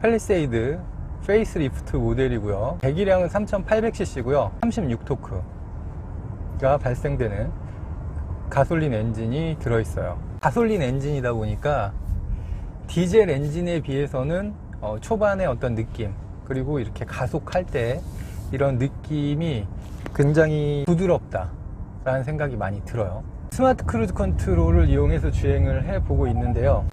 팰리세이드 페이스리프트 모델이고요. 배기량은 3800cc고요. 36토크가 발생되는 가솔린 엔진이 들어있어요. 가솔린 엔진이다 보니까 디젤 엔진에 비해서는 초반에 어떤 느낌, 그리고 이렇게 가속할 때 이런 느낌이 굉장히 부드럽다 라는 생각이 많이 들어요. 스마트 크루즈 컨트롤을 이용해서 주행을 해보고 있는데요.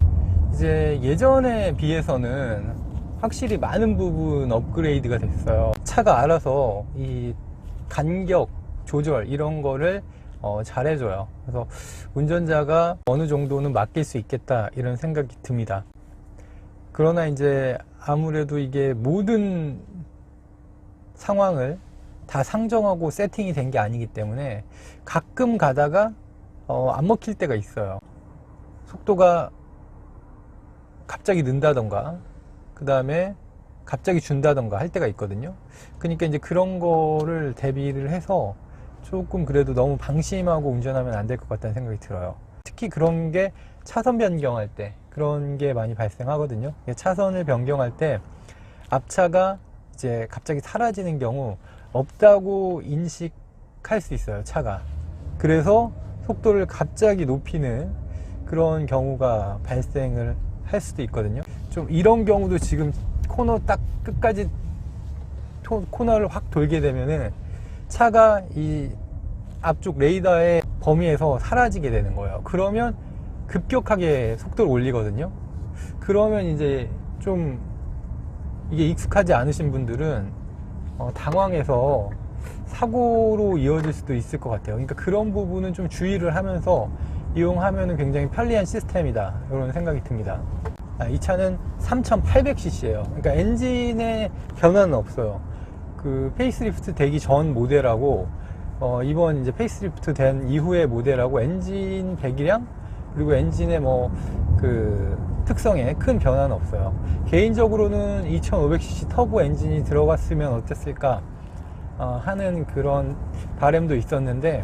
이제 예전에 비해서는 확실히 많은 부분 업그레이드가 됐어요. 차가 알아서 이 간격 조절 이런 거를 잘해줘요. 그래서 운전자가 어느 정도는 맡길 수 있겠다 이런 생각이 듭니다. 그러나 이제 아무래도 이게 모든 상황을 다 상정하고 세팅이 된 게 아니기 때문에 가끔 가다가 안 먹힐 때가 있어요. 속도가 갑자기 는다던가 그 다음에 갑자기 준다던가 할 때가 있거든요. 그러니까 이제 그런 거를 대비를 해서 조금 그래도 너무 방심하고 운전하면 안 될 것 같다는 생각이 들어요. 특히 그런 게 차선 변경할 때 그런 게 많이 발생하거든요. 차선을 변경할 때 앞차가 이제 갑자기 사라지는 경우 없다고 인식할 수 있어요, 차가. 그래서 속도를 갑자기 높이는 그런 경우가 발생을 할 수도 있거든요. 좀 이런 경우도 지금 코너 딱 끝까지 코너를 확 돌게 되면은 차가 이 앞쪽 레이더의 범위에서 사라지게 되는 거예요. 그러면 급격하게 속도를 올리거든요. 그러면 이제 좀 이게 익숙하지 않으신 분들은 당황해서 사고로 이어질 수도 있을 것 같아요. 그러니까 그런 부분은 좀 주의를 하면서 이용하면 굉장히 편리한 시스템이다 이런 생각이 듭니다. 이 차는 3800cc예요. 그러니까 엔진에 변화는 없어요. 그 페이스리프트 되기 전 모델하고 이번 이제 페이스리프트 된 이후의 모델하고 엔진 배기량 그리고 엔진의 그 특성에 큰 변화는 없어요. 개인적으로는 2500cc 터보 엔진이 들어갔으면 어땠을까 하는 그런 바람도 있었는데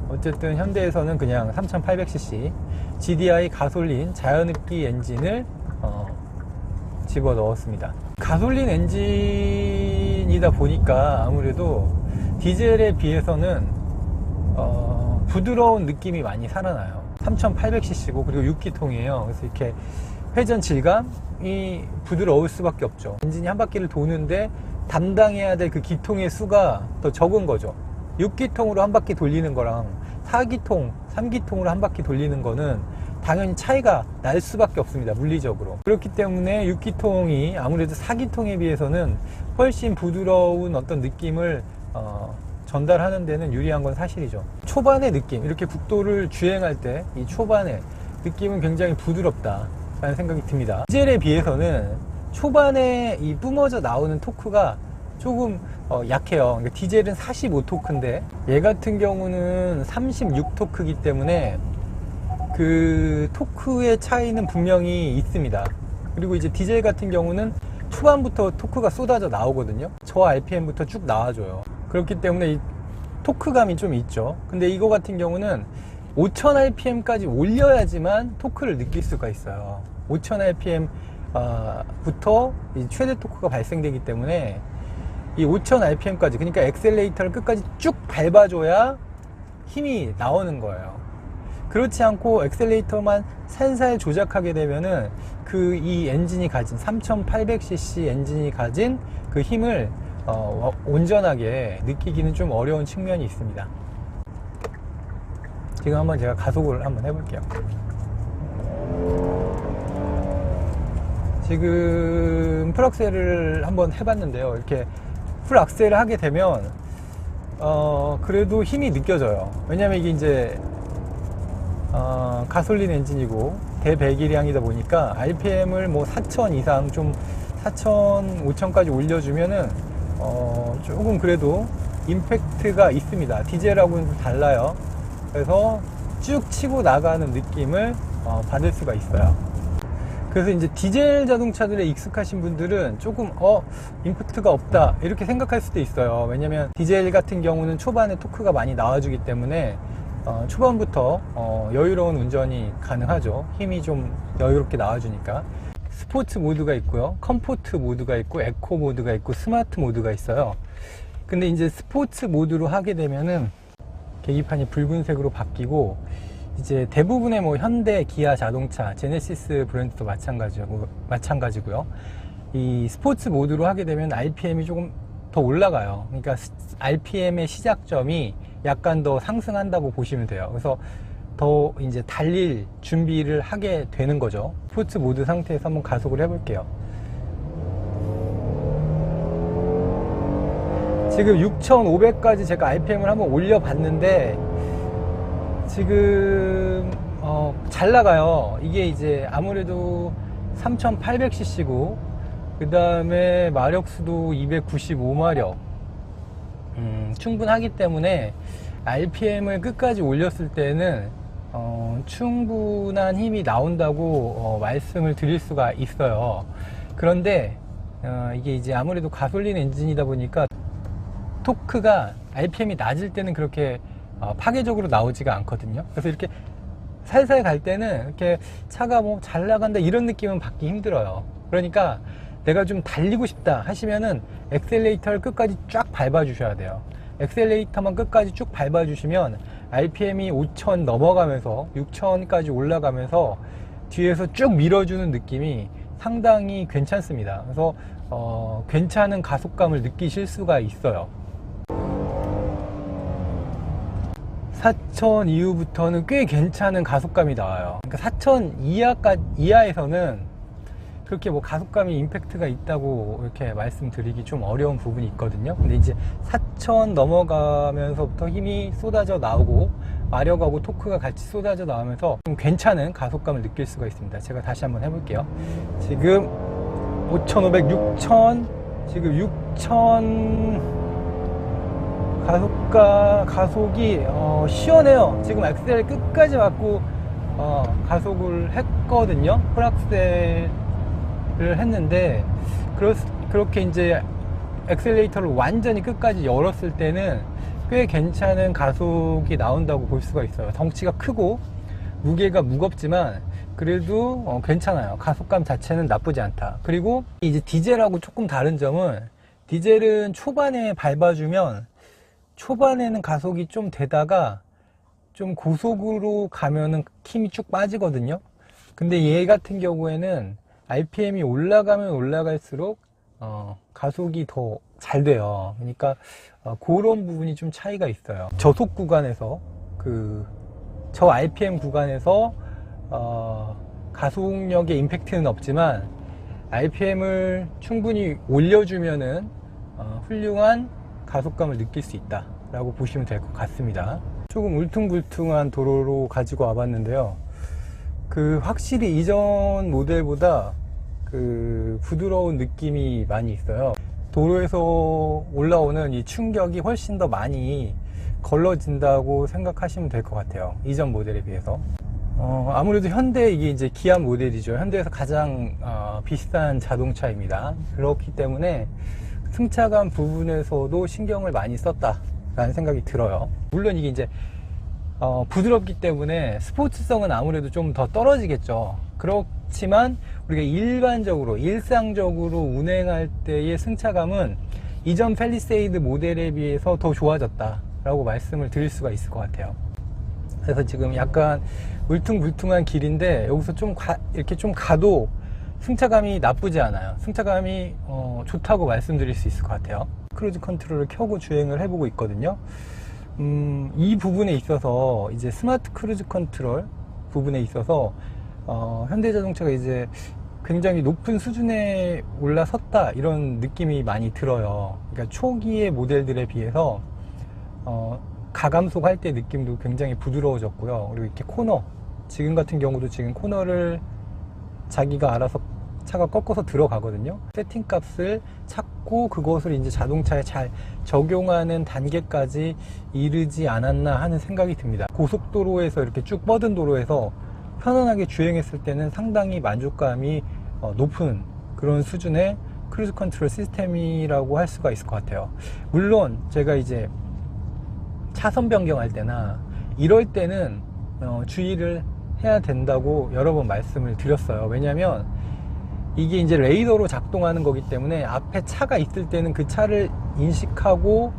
어쨌든 현대에서는 그냥 3800cc GDI 가솔린 자연흡기 엔진을 집어 넣었습니다. 가솔린 엔진이다 보니까 아무래도 디젤에 비해서는 부드러운 느낌이 많이 살아나요. 3800cc고 그리고 6기통이에요. 그래서 이렇게 회전 질감이 부드러울 수밖에 없죠. 엔진이 한 바퀴를 도는데 담당해야 될 그 기통의 수가 더 적은 거죠. 6기통으로 한 바퀴 돌리는 거랑 4기통, 3기통으로 한 바퀴 돌리는 거는 당연히 차이가 날 수밖에 없습니다. 물리적으로. 그렇기 때문에 6기통이 아무래도 4기통에 비해서는 훨씬 부드러운 어떤 느낌을 전달하는 데는 유리한 건 사실이죠. 초반의 느낌, 이렇게 국도를 주행할 때 이 초반의 느낌은 굉장히 부드럽다 라는 생각이 듭니다. 디젤에 비해서는 초반에 이 뿜어져 나오는 토크가 조금 약해요. 그러니까 디젤은 45토크인데 얘 같은 경우는 36토크이기 때문에 그 토크의 차이는 분명히 있습니다. 그리고 이제 디젤 같은 경우는 초반부터 토크가 쏟아져 나오거든요. 저 RPM부터 쭉 나와줘요. 그렇기 때문에 이 토크감이 좀 있죠. 근데 이거 같은 경우는 5000rpm까지 올려야지만 토크를 느낄 수가 있어요. 5000rpm 부터 최대 토크가 발생되기 때문에 이 5000rpm까지, 그러니까 엑셀레이터를 끝까지 쭉 밟아줘야 힘이 나오는 거예요. 그렇지 않고 엑셀레이터만 살살 조작하게 되면은 이 엔진이 가진 3800cc 엔진이 가진 그 힘을 온전하게 느끼기는 좀 어려운 측면이 있습니다. 지금 한번 제가 가속을 한번 해볼게요. 지금 풀악셀을 한번 해봤는데요. 이렇게 풀악셀을 하게 되면 그래도 힘이 느껴져요. 왜냐면 이게 이제 가솔린 엔진이고 대배기량이다 보니까 RPM을 4000 이상, 좀 4000, 5000까지 올려주면은 조금 그래도 임팩트가 있습니다. 디젤하고는 좀 달라요. 그래서 쭉 치고 나가는 느낌을 받을 수가 있어요. 그래서 이제 디젤 자동차들에 익숙하신 분들은 조금 임팩트가 없다 이렇게 생각할 수도 있어요. 왜냐면 디젤 같은 경우는 초반에 토크가 많이 나와주기 때문에 초반부터 여유로운 운전이 가능하죠. 힘이 좀 여유롭게 나와주니까. 스포츠 모드가 있고요, 컴포트 모드가 있고, 에코 모드가 있고, 스마트 모드가 있어요. 근데 이제 스포츠 모드로 하게 되면은 계기판이 붉은색으로 바뀌고, 이제 대부분의 뭐 현대, 기아 자동차, 제네시스 브랜드도 마찬가지고요. 이 스포츠 모드로 하게 되면 RPM이 조금 더 올라가요. 그러니까 RPM의 시작점이 약간 더 상승한다고 보시면 돼요. 그래서 더 이제 달릴 준비를 하게 되는 거죠. 스포츠 모드 상태에서 한번 가속을 해볼게요. 지금 6,500까지 제가 RPM을 한번 올려봤는데 지금 잘 나가요. 이게 이제 아무래도 3800cc고 그 다음에 마력수도 295마력 충분하기 때문에 RPM을 끝까지 올렸을 때는 충분한 힘이 나온다고 말씀을 드릴 수가 있어요. 그런데 이게 이제 아무래도 가솔린 엔진이다 보니까 토크가 RPM이 낮을 때는 그렇게 파괴적으로 나오지가 않거든요. 그래서 이렇게 살살 갈 때는 이렇게 차가 뭐 잘 나간다 이런 느낌은 받기 힘들어요. 그러니까 내가 좀 달리고 싶다 하시면은 엑셀레이터를 끝까지 쫙 밟아 주셔야 돼요. 엑셀레이터만 끝까지 쭉 밟아 주시면 RPM이 5,000 넘어가면서 6,000까지 올라가면서 뒤에서 쭉 밀어주는 느낌이 상당히 괜찮습니다. 그래서 괜찮은 가속감을 느끼실 수가 있어요. 4,000 이후부터는 꽤 괜찮은 가속감이 나와요. 그러니까 4,000 이하에서는 그렇게 뭐 가속감이 임팩트가 있다고 이렇게 말씀드리기 좀 어려운 부분이 있거든요. 근데 이제 4,000 넘어가면서부터 힘이 쏟아져 나오고 마력하고 토크가 같이 쏟아져 나오면서 좀 괜찮은 가속감을 느낄 수가 있습니다. 제가 다시 한번 해볼게요. 지금 5,500, 6,000, 지금 6,000 가속이 시원해요. 지금 엑셀 끝까지 맞고 가속을 했거든요. 풀악셀을 했는데 그렇게 이제 엑셀레이터를 완전히 끝까지 열었을 때는 꽤 괜찮은 가속이 나온다고 볼 수가 있어요. 덩치가 크고 무게가 무겁지만 그래도 괜찮아요. 가속감 자체는 나쁘지 않다. 그리고 이제 디젤하고 조금 다른 점은 디젤은 초반에 밟아주면 초반에는 가속이 좀 되다가 좀 고속으로 가면은 힘이 쭉 빠지거든요. 근데 얘 같은 경우에는 RPM이 올라가면 올라갈수록 가속이 더 잘 돼요. 그러니까 그런 부분이 좀 차이가 있어요. 저속 구간에서 저 RPM 구간에서 가속력의 임팩트는 없지만 RPM을 충분히 올려주면은 훌륭한 가속감을 느낄 수 있다 라고 보시면 될 것 같습니다. 조금 울퉁불퉁한 도로로 가지고 와봤는데요. 확실히 이전 모델보다 부드러운 느낌이 많이 있어요. 도로에서 올라오는 이 충격이 훨씬 더 많이 걸러진다고 생각하시면 될 것 같아요. 이전 모델에 비해서. 아무래도 현대, 이게 이제 기아 모델이죠. 현대에서 가장 비싼 자동차입니다. 그렇기 때문에 승차감 부분에서도 신경을 많이 썼다라는 생각이 들어요. 물론 이게 이제 부드럽기 때문에 스포츠성은 아무래도 좀 더 떨어지겠죠. 그렇지만 우리가 일상적으로 운행할 때의 승차감은 이전 팰리세이드 모델에 비해서 더 좋아졌다라고 말씀을 드릴 수가 있을 것 같아요. 그래서 지금 약간 울퉁불퉁한 길인데 여기서 이렇게 좀 가도 승차감이 나쁘지 않아요. 승차감이 좋다고 말씀드릴 수 있을 것 같아요. 크루즈 컨트롤을 켜고 주행을 해보고 있거든요. 이 부분에 있어서 이제 스마트 크루즈 컨트롤 부분에 있어서 현대자동차가 이제 굉장히 높은 수준에 올라섰다 이런 느낌이 많이 들어요. 그러니까 초기의 모델들에 비해서 가감속 할 때 느낌도 굉장히 부드러워졌고요. 그리고 이렇게 코너, 지금 같은 경우도 지금 코너를 자기가 알아서 차가 꺾어서 들어가거든요. 세팅 값을 찾고 그것을 이제 자동차에 잘 적용하는 단계까지 이르지 않았나 하는 생각이 듭니다. 고속도로에서 이렇게 쭉 뻗은 도로에서 편안하게 주행했을 때는 상당히 만족감이 높은 그런 수준의 크루즈 컨트롤 시스템이라고 할 수가 있을 것 같아요. 물론 제가 이제 차선 변경할 때나 이럴 때는 주의를 해야 된다고 여러 번 말씀을 드렸어요. 왜냐하면 이게 이제 레이더로 작동하는 거기 때문에 앞에 차가 있을 때는 그 차를 인식하고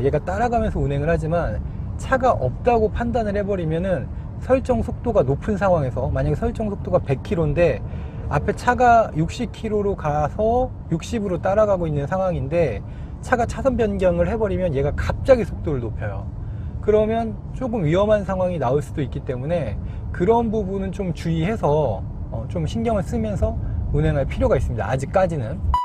얘가 따라가면서 운행을 하지만 차가 없다고 판단을 해버리면은 설정 속도가 높은 상황에서, 만약에 설정 속도가 100km인데 앞에 차가 60km로 가서 60으로 따라가고 있는 상황인데 차가 차선 변경을 해버리면 얘가 갑자기 속도를 높여요. 그러면 조금 위험한 상황이 나올 수도 있기 때문에 그런 부분은 좀 주의해서 좀 신경을 쓰면서 운행할 필요가 있습니다. 아직까지는.